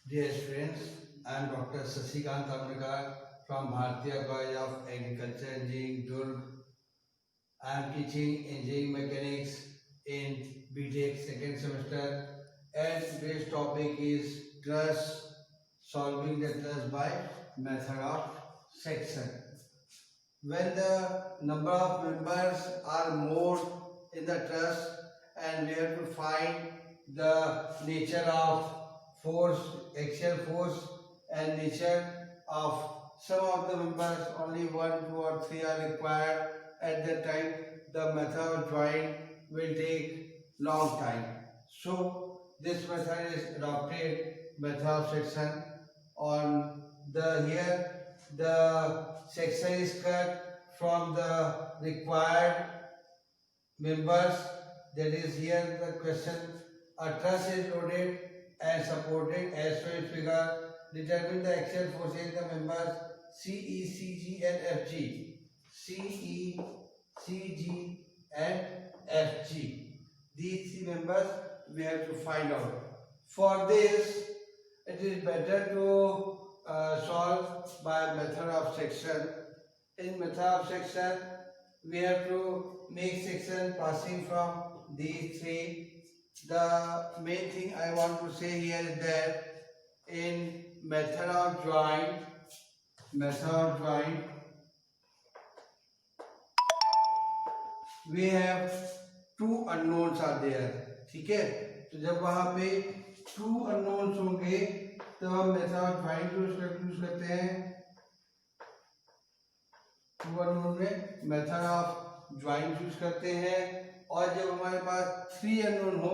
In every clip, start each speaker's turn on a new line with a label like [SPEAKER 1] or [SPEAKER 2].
[SPEAKER 1] Dear students, I am Dr. Sasikant Amrikar from Bharatiya College of Agriculture Engineering, Durg. I am teaching engineering mechanics in BTech second semester, and today's topic is truss, solving the truss by method of section. When the number of members are more in the truss and we have to find the nature of force, axial force and nature of some of the members, only 1, 2 or 3 are required. At that time the method of joint will take long time. So this method is adopted, method of section. On the here the section is cut from the required members, that is here the question. A truss is loaded and supported as shown in figure. Determine the axial forces in the members CE, CG and FG. CE, CG and FG. These three members we have to find out. For this, it is better to solve by method of section. In method of section, we have to make section passing from these three. The main thing I want to say here is that in method of joint, we have two unknowns are there. ठीक है, तो जब वहां पे two unknowns होंगे तो हम method of joint use करते हैं. टू अननोन में मेथड ऑफ ज्वाइंट यूज करते हैं, और जब हमारे पास थ्री अननोन हो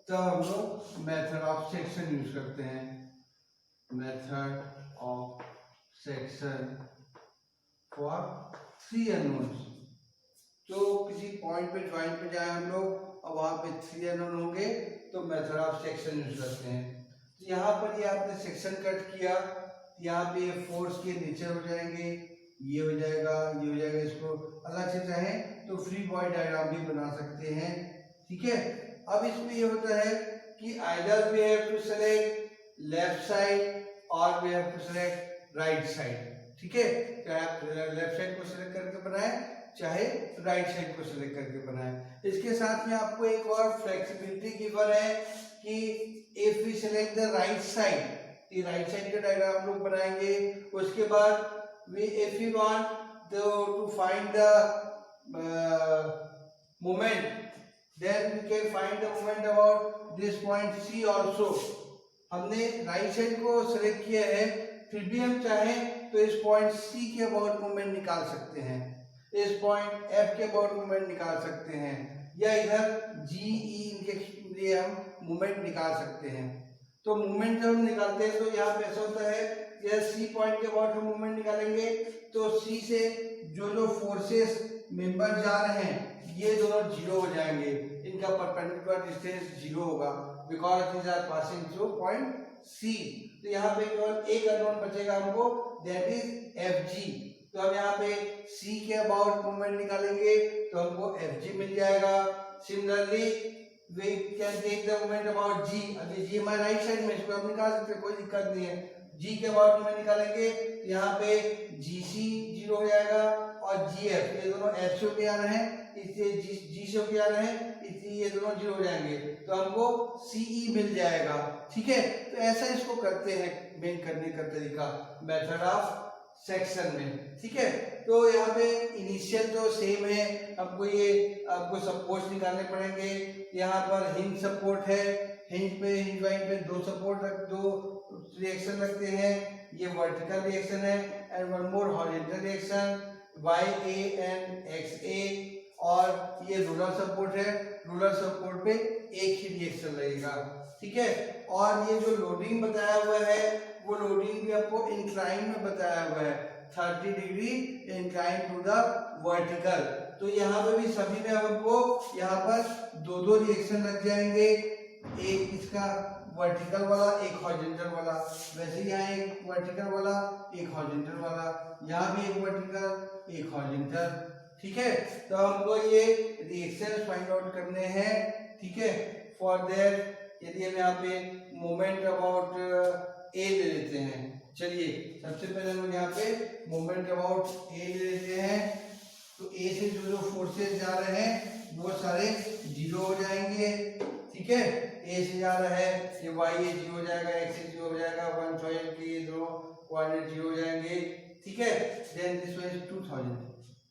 [SPEAKER 1] तो हम लोग मेथड ऑफ सेक्शन यूज करते हैं. Method of section for three unknowns. तो किसी पॉइंट पे ज्वाइंट पे जाए हम लोग और वहां पे थ्री अननोन होंगे तो मेथड ऑफ सेक्शन यूज करते हैं. तो यहाँ पर ये आपने सेक्शन कट किया, यहाँ पे ये फोर्स के नेचर हो जाएंगे, ये हो जाएगा, ये हो जाएगा. इसको अलग से चाहे तो फ्री बॉडी डायग्राम भी बना सकते हैं. ठीक है, अब इसमें ये होता है कि either we have to select left side और we have to select right side. ठीक है, चाहे आप लेफ्ट साइड को सेलेक्ट करके बनाए चाहे राइट साइड को सेलेक्ट करके बनाए. इसके साथ में आपको एक और फ्लेक्सिबिलिटी गिवन है कि if we select the right side, right side का डायग्राम हम लोग बनाएंगे. उसके बाद if we want to find the moment, then we can find the moment about this point C also. हमने राइट साइड को सेलेक्ट किया है, फिर भी हम चाहें तो इस पॉइंट C के अबाउट मूवमेंट निकाल सकते हैं, इस पॉइंट F के अबाउट मूवमेंट निकाल सकते हैं, या इधर G, E के लिए हम मूवमेंट निकाल सकते हैं. तो मूवमेंट जब हम निकालते हैं तो यहाँ पे ऐसा होता है, यह सी पॉइंट के अबाउट हम मूवमेंट निकालेंगे तो सी से जो जो फोर्सेस मेंबर जा रहे हैं ये दोनों जीरो हो जाएंगे, इनका परपेंडिकुलर डिस्टेंस जीरो होगा, because these are passing through point C. तो यहाँ पे केवल एक अननोन बचेगा हमको, दैट इज एफ जी. तो हम यहाँ पे सी के अबाउट मूवमेंट निकालेंगे तो हमको एफ जी मिल जाएगा. Similarly we can take the moment about G. अभी G हमारे राइट साइड में, इसको हम निकाल सकते हैं, कोई दिक्कत नहीं है. G के अबाउट में निकालेंगे तो यहाँ पे GC जीरो हो जाएगा और GF, ये दोनों F से होके आ रहे हैं, इसलिए G से होके आ रहे हैं, इसलिए ये दोनों जीरो हो जाएंगे, तो हमको CE मिल जाएगा. ठीक है, तो ऐसा इसको करते हैं मेन करने का तरीका मेथड ऑफ सेक्शन में. ठीक है, तो यहाँ पे इनिशियल तो सेम है, आपको ये आपको सपोर्ट निकालने पड़ेंगे. यहाँ पर हिंज सपोर्ट है, हिंज ज्वाइंट पे दो रिएक्शन लगते हैं, ये वर्टिकल रिएक्शन है and one more horizontal reaction YAN XA, और ये रूलर सपोर्ट है, रूलर सपोर्ट पे एक ही रिएक्शन लगेगा. ठीक है, और ये जो लोडिंग बताया हुआ है वो लोडिंग भी आपको इंक्लाइन में बताया हुआ है, 30 degree incline to the vertical. तो यहाँ पे भी सभी में हमको यहाँ पर दो रिएक्शन लग जाएंगे, एक इसका वर्टिकल वाला एक हॉरिजॉन्टल वाला. वैसे यहाँ एक वर्टिकल वाला एक हॉरिजॉन्टल वाला, यहाँ भी एक वर्टिकल एक हॉरिजॉन्टल. ठीक है, तो हमको ये रिएक्शन फाइंड आउट करने हैं. ठीक है, फॉर दैट यदि हम यहाँ पे मोमेंट अबाउट ए ले लेते हैं। चलिए सबसे पहले हम यहाँ पे मोमेंट अबाउट ए ले लेते हैं। तो ए से जो फोर्सेस जा रहे हैं वो सारे जीरो हो जाएंगे, ठीक है। ए से जा रहा है ये वाई ए जीरो हो जाएगा, एक्स ए जीरो हो जाएगा, 1000 के ये दोनों कोऑर्डिनेट जीरो हो जाएंगे, ठीक है। Then this one is 2000,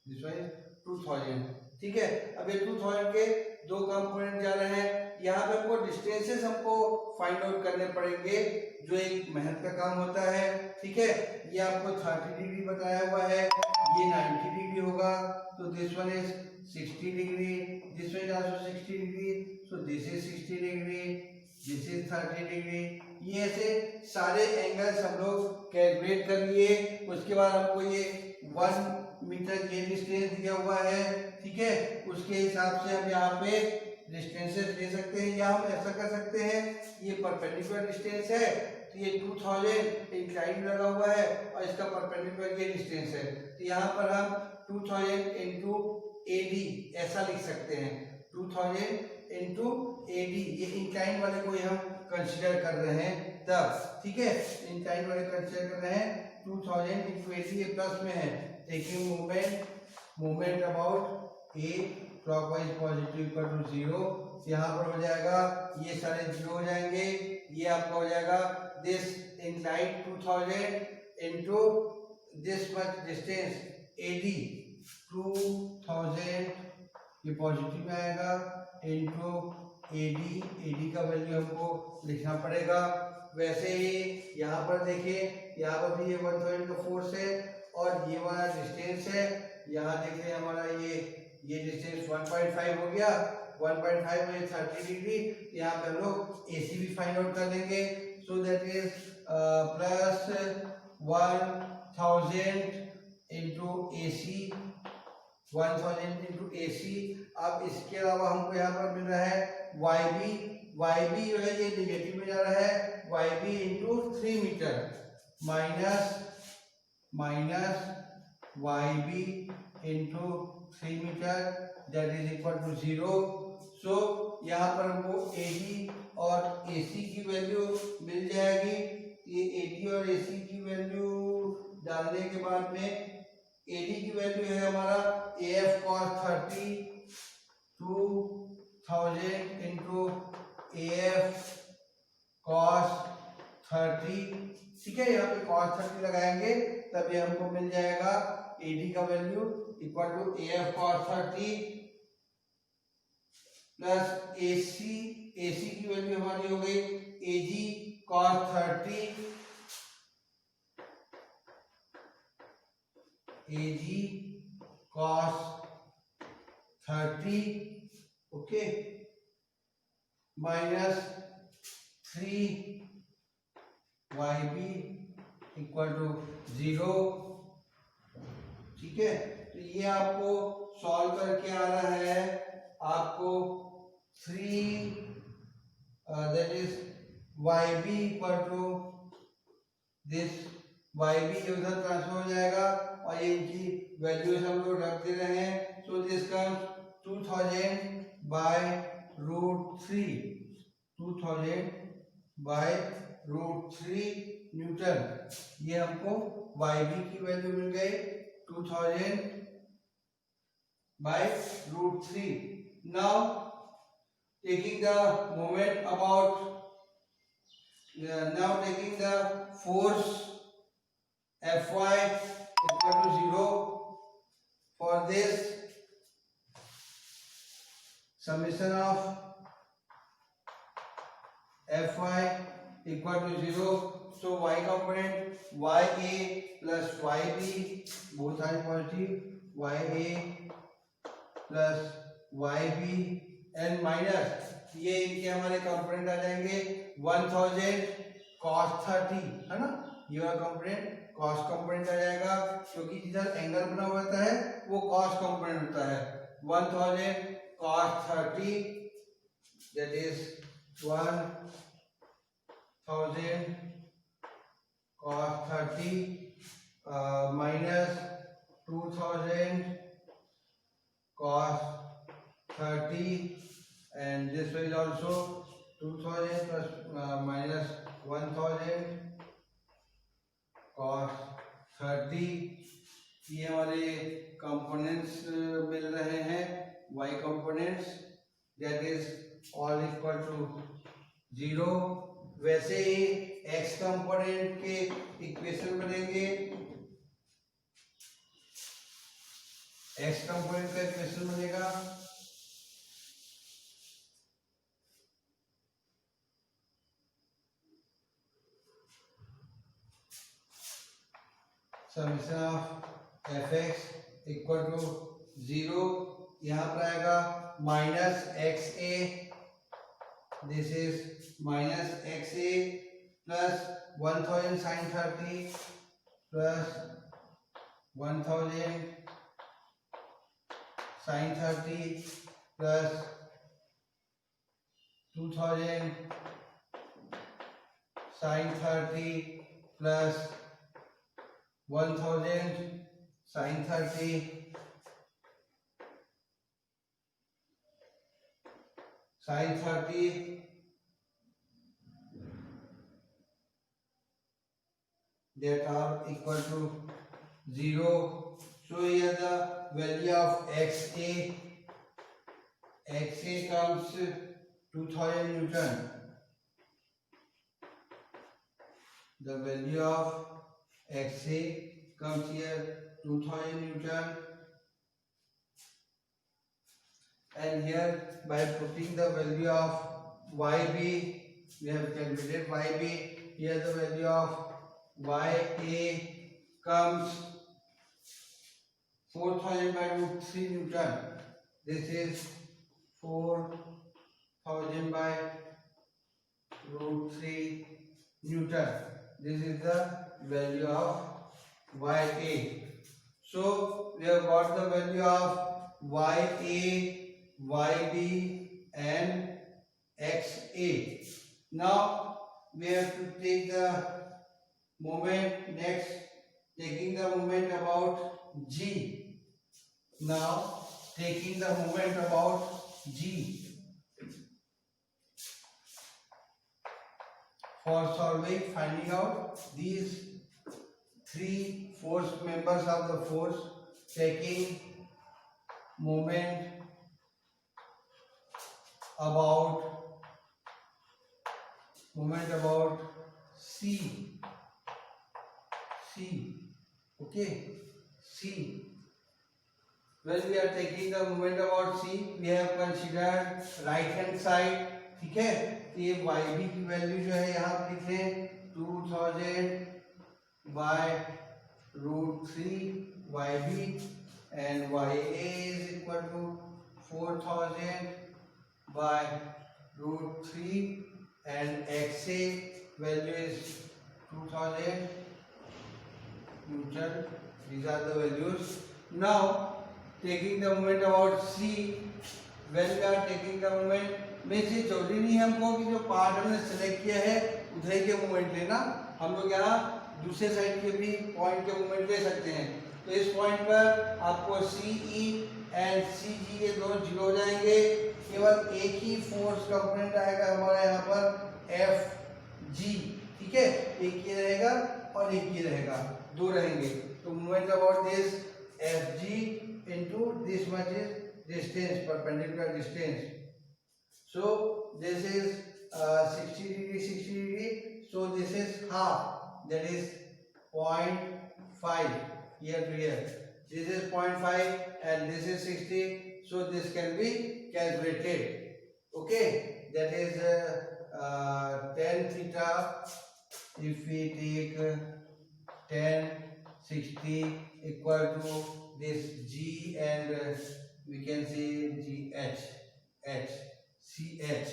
[SPEAKER 1] this one is 2000, ठीक है। अब ये 2000 के दो कंपोनेंट जा रहे हैं। यहाँ पे हमको डिस्टेंसेस हमको फाइंड आउट करने पड़ेंगे, जो एक मेहनत का काम होता है, ठीक है। ये आपको 30 डिग्री बताया हुआ है, ये 90 डिग्री होगा, तो this one is 60 degree, this one is also 60 degree, so this is 60 degree, this is 30 degree. ये ऐसे सारे एंगल्स हम लोग कैलकुलेट कर लिए। उसके बाद हमको ये 1 मीटर ये डिस्टेंस दिया हुआ है, ठीक है। उसके हिसाब से हम यहाँ पे डिस्टेंसेस ले सकते हैं, या हम ऐसा कर सकते हैं, ये परपेंडिकुलर डिस्टेंस है, तो ये 2000 इंक्लाइन लगा हुआ है और इसका परपेंडिकुलर ये डिस्टेंस है, तो यहाँ पर हम 2000 इंटू AD ऐसा लिख सकते हैं। 2000 इंटू AD, ये इंक्लाइन वाले को हम कंसिडर कर रहे हैं तब, ठीक है। इंक्लाइन वाले कंसिडर कर रहे हैं। 2000 इंटू AD ये प्लस में है, taking moment about A clockwise positive equal to 0, यहाँ पर हो जाएगा ये सारे जीरो हो जाएंगे, ये आपका हो जाएगा this incline 2000 into this much distance AD 2000, ये पॉजिटिव में आएगा, इंटू AD का वैल्यू हमको लिखना पड़ेगा। वैसे ही यहाँ पर देखिए, यहाँ पर भी ये 1000 का फोर्स है और ये वाला डिस्टेंस है। यहाँ देखिए हमारा ये डिस्टेंस 1.5 हो गया, 1.5 में 30 डिग्री, यहाँ पे हम लोग AC भी फाइंड आउट कर लेंगे। So that is plus 1000 into AC, 1000 into AC। अब इसके अलावा हमको यहाँ पर मिल रहा है YB जो है ये निगेटिव में जा रहा है, YB into 3 metre minus YB into 3 metre that is equal to 0। So यहाँ पर हमको AD और AC की वैल्यू मिल जाएगी। ये AD और AC की वैल्यू डालने के बाद में AD की वैल्यू है हमारा AF cos 30, 2000 into AF cos 30, ठीक है। यहाँ पे cos 30 लगाएंगे तब ये हमको मिल जाएगा AD का value equal to AF cos 30 plus AC की वैल्यू हमारी हो गई AG cos 30, AG cos 30, okay, minus 3YB equal to 0, ठीक है। तो ये आपको सॉल्व करके आ रहा है आपको 3 that is YB equal to this, YB उधर ट्रांसफर हो जाएगा और ये इनकी वैल्यूज हम लोग रख दे रहे हैं। So this comes 2000 by root 3, 2000 by root 3 newton. ये हमको YB की वैल्यू मिल गई 2000 by root 3. Now taking the moment about now taking the force Fy equal to 0, for this summation of Fy equal to 0. So y component Ya plus Yb, both are positive, Ya plus Yb and minus ये इनके हमारे component आ जाएंगे 1000 cos 30, है ना। ये वाला component cos component आ जाएगा, क्योंकि जिधर एंगल बना हुआ होता है वो कॉस कंपोनेंट होता है। 1000 cos 30 that is 1000 cos 30 minus 2000 cos 30, and this is also 2000 plus minus 1000 ये हमारे कंपोनेंट्स मिल रहे हैं, y components, that is all equal to 0। वैसे ही x कंपोनेंट के इक्वेशन बनेंगे, x कंपोनेंट का इक्वेशन बनेगा summation of fx equal to 0, यहाँ पर आएगा minus X A, this is minus X A plus 1000 sine 30 plus 1000 sine 30 plus 2000 sine 30 plus 1000 sine 30 sine 30 that are equal to 0. So here the value of XA comes 2000 Newton. The value of XA comes here 2000 Newton, and here by putting the value of YB, we have calculated YB. Here the value of YA comes 4000 by root 3 Newton. This is 4000 by root 3 Newton. This is the value of YA. So we have got the value of YA, YB and XA. Now we have to take the moment next, taking the moment about G. Now taking the moment about G. For solving, finding out these three force members of the force, taking moment about C, okay, C. When we are taking the moment about C, we have considered right hand side, ठीक है। तो ये YB की value जो है यहाँ पर लिख लें 2000 by root 3 YB, and YA is equal to 4000 by root 3, and XA value is 2000 Newton. These are the values. Now taking the moment about C, when we are taking the moment, में से जरूरी नहीं हमको कि जो part हमने select किया है उधर के मोमेंट लेना, हम लोग यहाँ दूसरे साइड के भी पॉइंट के मोमेंट ले सकते हैं। तो इस पॉइंट पर आपको CE एंड CG ये दोनों जीरो हो जाएंगे, केवल एक ही फोर्स कंपोनेंट आएगा हमारा यहाँ पर FG, ठीक है, एक ये रहेगा और एक ये रहेगा, दो रहेंगे। तो moment about this FG into this much is distance, perpendicular distance. So this is 60 degree, 60 degree. So this is half, that is 0.5 here to here. This is 0.5 and this is 60. So this can be calculated. Okay, that is tan theta. If we take tan 60 equal to this G, and we can say CH,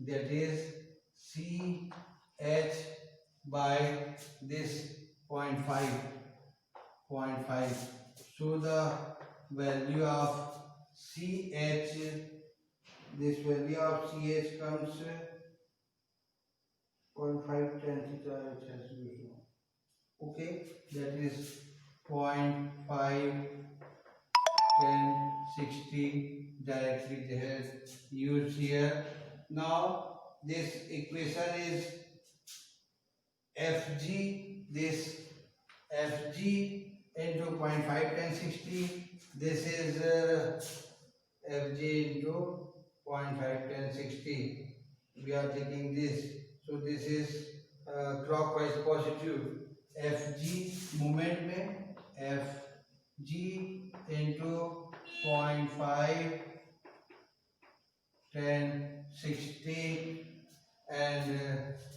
[SPEAKER 1] that is CH by this 0.5. So the value of CH, this value of CH comes 0.5 tan theta, it has to be, okay, that is 0.5 tan 60 directly there used here. Now this equation is FG, this FG into 0.5 10 60. This is Fg into 0.5 10 60. We are taking this, so this is clockwise positive. Fg moment में Fg into 0.5 10 60, and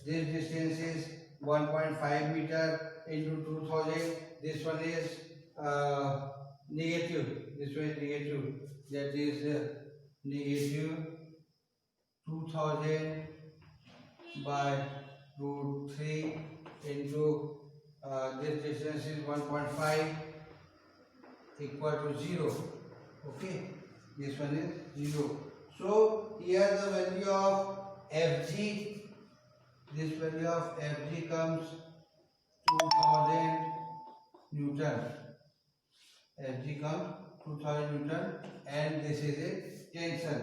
[SPEAKER 1] this distance is 1.5 meter into 2000. This one is negative. This one is negative. That is negative 2000 by root 3 into this distance is 1.5 equal to 0. Okay, this one is 0. So here the value of Fg, this value of Fg comes 2000 Newton. Fg comes 2000 Newton, and this is a tension.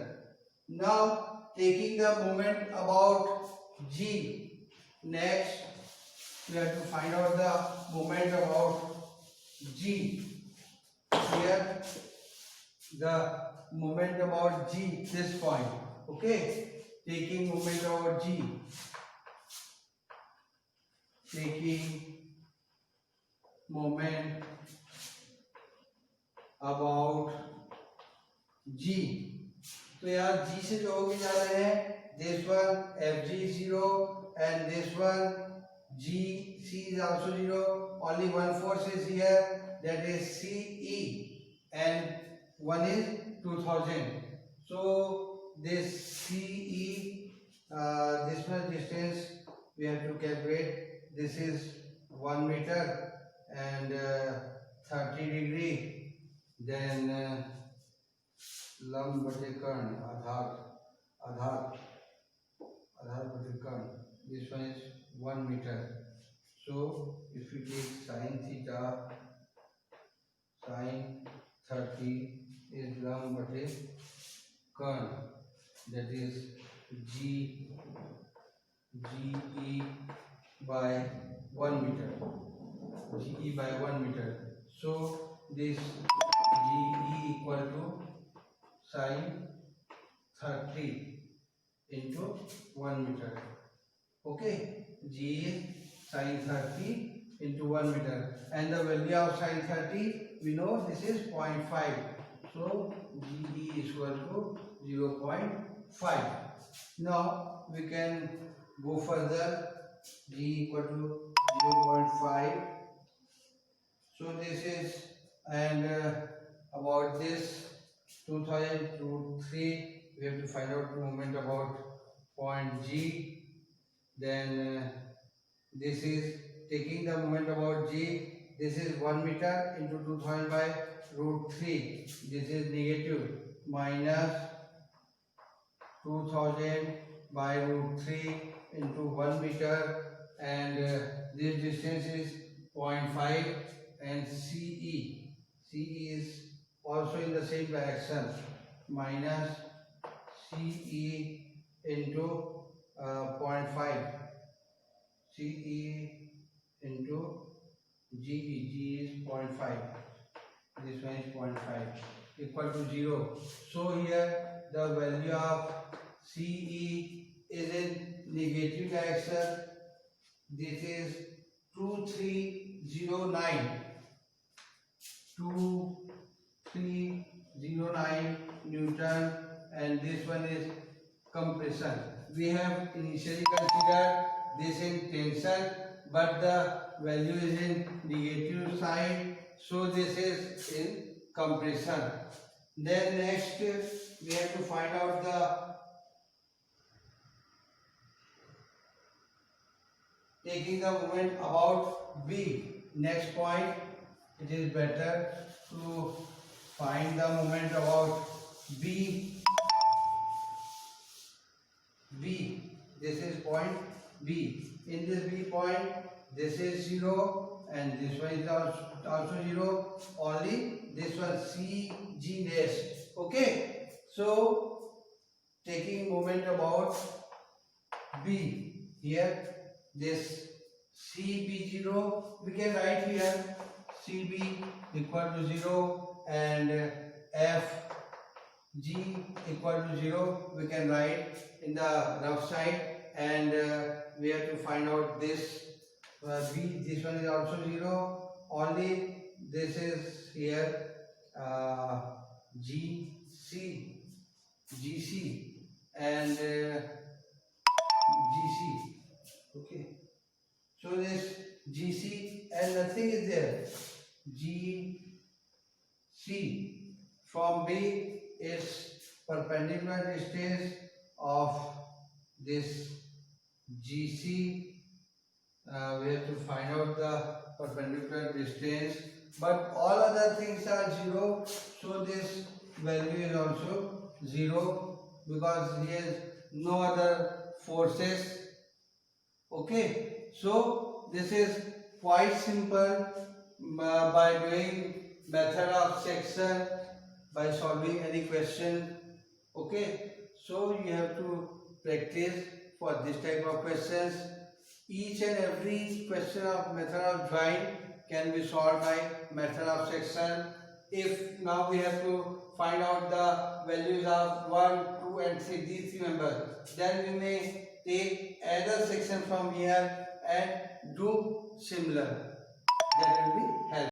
[SPEAKER 1] Now taking the moment about G, next we have to find out the moment about G. Here the moment about G, this point. Okay, taking moment about G, taking moment about G. तो यार G से जो होके जा रहे हैं, this one Fg is 0 and this one Gc is also 0. Only one force is here, that is Ce, and one is 2000. So this Ce, this much distance we have to calculate. This is 1 meter and 30 degree. Then लंब बटे कर्ण, आधार बटे कर्ण, this one is 1 meter. So if you take sin theta, sin 30 is लंब बटे कर्ण, that is Ge by 1 meter. Ge by 1 meter. So this Ge equal to sin 30 into 1 meter. Okay, G is sin 30 into 1 meter, and the value of sin 30 we know this is 0.5. So Ge is equal to 0.5. Now we can go further. G equal to 0.5. So this is, and about this 2000 to 3, we have to find out the moment about point G. Then this is taking the moment about G. This is 1 meter into 2000 by root 3. This is negative, minus 2000 by root 3 into 1 meter, and this distance is 0.5, and Ce is also in the same direction, minus Ce into 0.5, Ce into Ge is 0.5, this one is 0.5, equal to 0. So here the value of Ce is in negative direction. This is 2309 Newton, and this one is compression. We have initially considered this in tension, but the value is in negative side, so this is in compression. Then next we have to find out the taking the moment about B. Next point, it is better to find the moment about B. This is point B. In this B point, this is 0 and this one is also 0. Only this one CG dash. Okay. So taking moment about B, here this CB0 we can write here CB equal to 0 and FG equal to 0, we can write in the rough side, and we have to find out this B. This one is also 0. Only this is here GC and GC. Okay. So this GC and nothing is there. GC from B is perpendicular distance of this GC. We have to find out the perpendicular distance, but all other things are 0, so this value is also 0 because he has no other forces. Okay, so this is quite simple by doing method of section, by solving any question. Okay, so you have to practice for this type of questions. Each and every question of method of join can be solved by method of section. If now we have to find out the values of 1, 2 and 3, these 3 members, then we may take another section from here and do similar. That will be helpful.